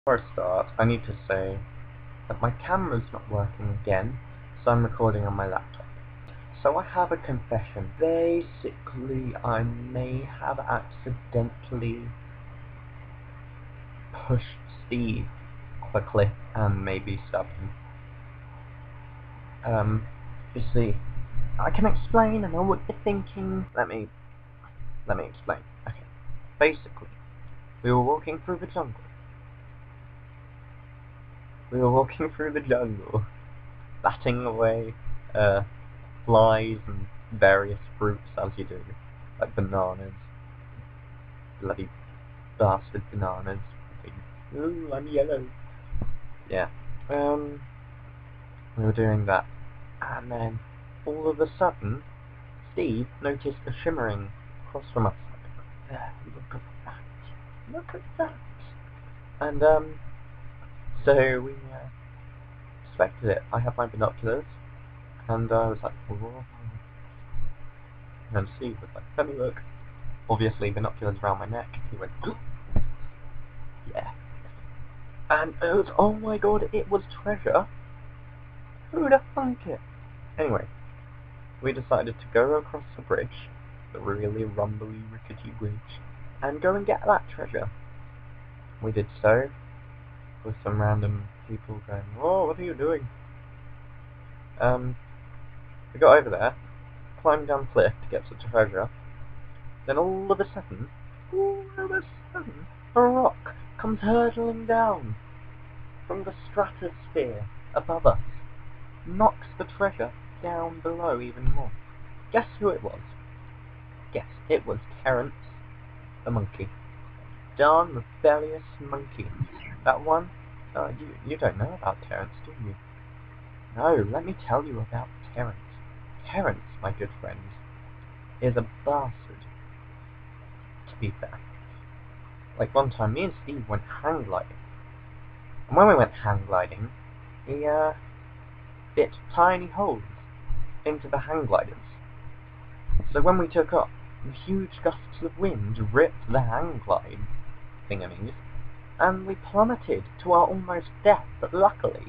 Before I start, I need to say that my camera's not working again, so I'm recording on my laptop. So I have a confession. Basically, I may have accidentally pushed Steve off a cliff and maybe stabbed him. You see, I can explain, I know what you're thinking. Let me explain. Okay. Basically, we were walking through the jungle. Batting away flies and various fruits as you do, like bananas, bloody bastard bananas. Ooh, I'm yellow. Yeah. We were doing that, and then all of a sudden, Steve noticed a shimmering across from us. There, look at that! Look at that! And so we suspected it. I had my binoculars, and I was like, whoa. And then Steve was like, let me look. Obviously, binoculars around my neck. He went, ooh. Yeah. And it was, oh my god, it was treasure. Who'd have thunk it? Anyway, we decided to go across the bridge, the really rumbly, rickety bridge, and go and get that treasure. We did so, with some random people going, "Whoa, what are you doing?" We got over there, climbed down the cliff to get to the treasure, then all of a sudden, a rock comes hurtling down from the stratosphere above us, knocks the treasure down below even more. Guess who it was? Yes, it was Terence the monkey. Darn rebellious monkey. That one? You don't know about Terence, do you? No, let me tell you about Terence. Terence, my good friends, is a bastard, to be fair. Like one time, me and Steve went hang gliding. And when we went hang gliding, he bit tiny holes into the hang gliders. So when we took off, huge gusts of wind ripped the hang glide thingamies, and we plummeted to our almost death, but luckily,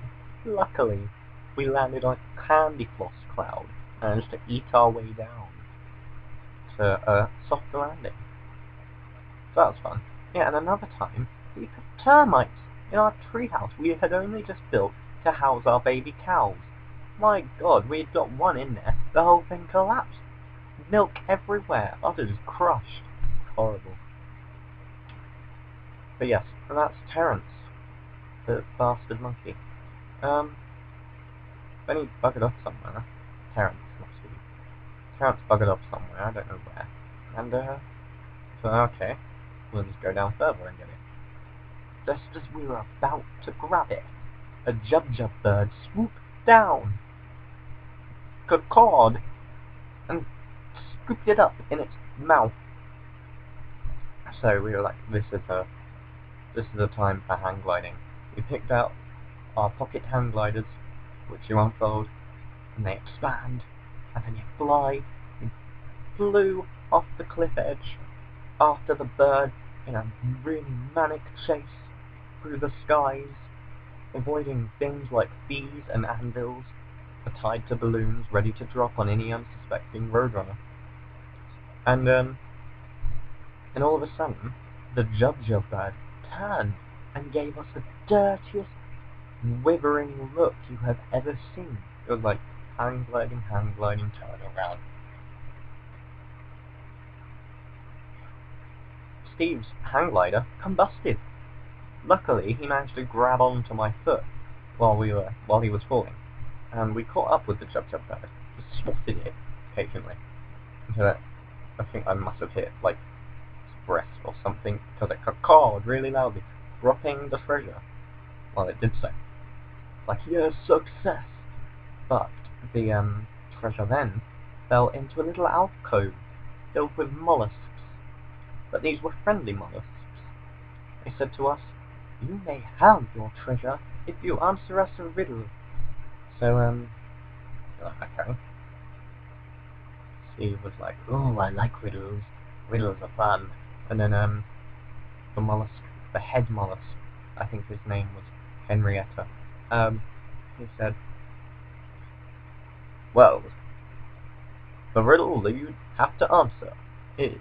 we landed on a candy floss cloud and managed to eat our way down to a soft landing. So that was fun. Yeah, and another time, we put termites in our treehouse we had only just built to house our baby cows. My god, we had got one in there, the whole thing collapsed. Milk everywhere, others crushed. Horrible. But yes, and that's Terence, the bastard monkey. Then he buggered off somewhere. Terence must be. Terence buggered off somewhere, I don't know where. And, so okay, we'll just go down further and get it. Just as we were about to grab it, a jubjub bird swooped down, cawed, and scooped it up in its mouth. So we were like, this is a time for hang gliding. We picked out our pocket hang gliders, which you unfold, and they expand, and then you fly. We flew off the cliff edge after the bird in a really manic chase through the skies, avoiding things like bees and anvils tied to balloons ready to drop on any unsuspecting roadrunner. And all of a sudden, the jubjub bird turned and gave us the dirtiest, withering look you have ever seen. It was like hang gliding, turn around. Steve's hang glider combusted. Luckily, he managed to grab onto my foot while he was falling, and we caught up with the jubjub bird. We swatted it occasionally until I think I must have hit like its breast or something, because it cawed really loudly, dropping the treasure while it did so. Like, yes, success! But the treasure then fell into a little alcove filled with mollusks. But these were friendly mollusks. They said to us, "You may have your treasure if you answer us a riddle." So, okay. Steve was like, "Oh, I like riddles. Riddles are fun." And then, the head mollusk I think his name was Henrietta. He said, "Well, the riddle that you have to answer is,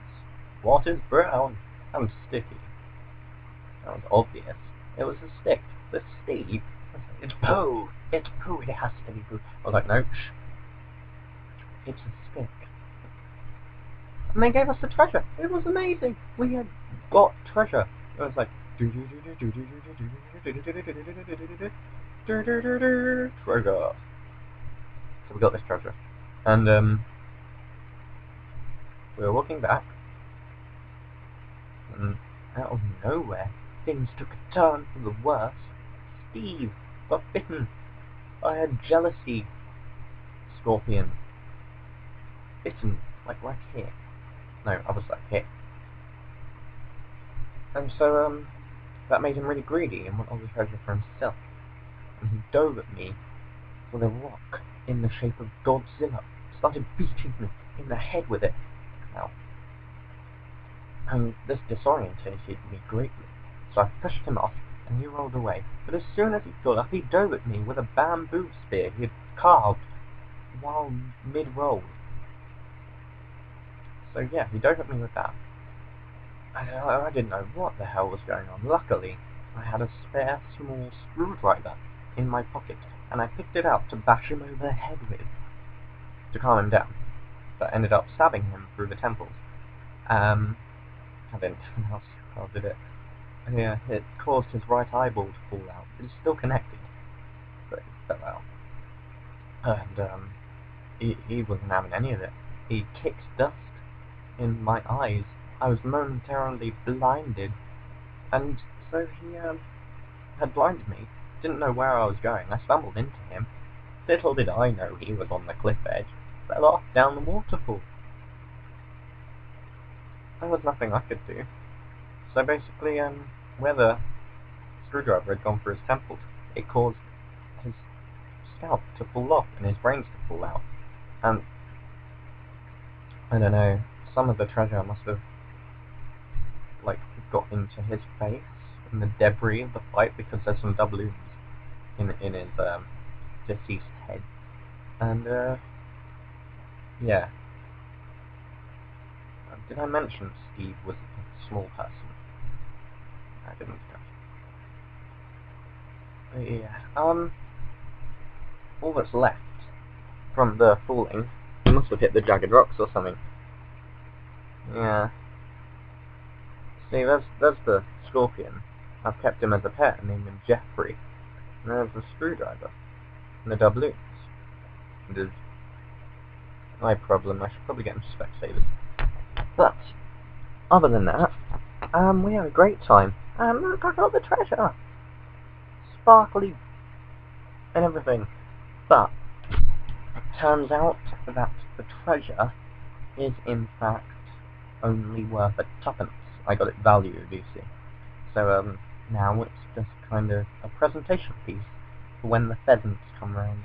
what is brown and sticky?" That was obvious. It was a stick. The Steve. It's poo. It's poo. It has to be poo. I was like, no, shh. It's a stick. And they gave us the treasure. It was amazing. We had got treasure. It was like treasure. So we got this treasure. And we were walking back, and out of nowhere things took a turn for the worse. Steve got bitten by a jealousy scorpion. Bitten, like right here. No, I was like here. And so, that made him really greedy and want all the treasure for himself. And he dove at me with a rock in the shape of Godzilla. Started beating me in the head with it. Now, and this disorientated me greatly. So I pushed him off, and he rolled away. But as soon as he got up, he dove at me with a bamboo spear he had carved while mid-roll. So yeah, he dove at me with that. I didn't know what the hell was going on. Luckily, I had a spare small screwdriver in my pocket, and I picked it out to bash him over the head with, to calm him down. But ended up stabbing him through the temples. I didn't know how did it. Yeah, it caused his right eyeball to fall out. It's still connected, but it fell out. And he wasn't having any of it. He kicked dust in my eyes. I was momentarily blinded, and so he had blinded me. Didn't know where I was going. I stumbled into him. Little did I know he was on the cliff edge. Fell off down the waterfall. There was nothing I could do. So basically, where the screwdriver had gone through his temple, it caused his scalp to fall off and his brains to fall out. And I don't know, some of the treasure must have got into his face and the debris of the fight, because there's some doubloons in his deceased head. And yeah. Did I mention Steve was a small person? I didn't. Yeah. All that's left from the falling, he must have hit the jagged rocks or something. Yeah. See, there's the scorpion. I've kept him as a pet and named him Jeffrey. And there's the screwdriver. And the doubloons. And there's my problem. I should probably get him Specsavers. But other than that, we had a great time. Look, I got the treasure. Sparkly and everything. But it turns out that the treasure is in fact only worth a tuppence. I got it valued, you see. So now it's just kind of a presentation piece for when the pheasants come round.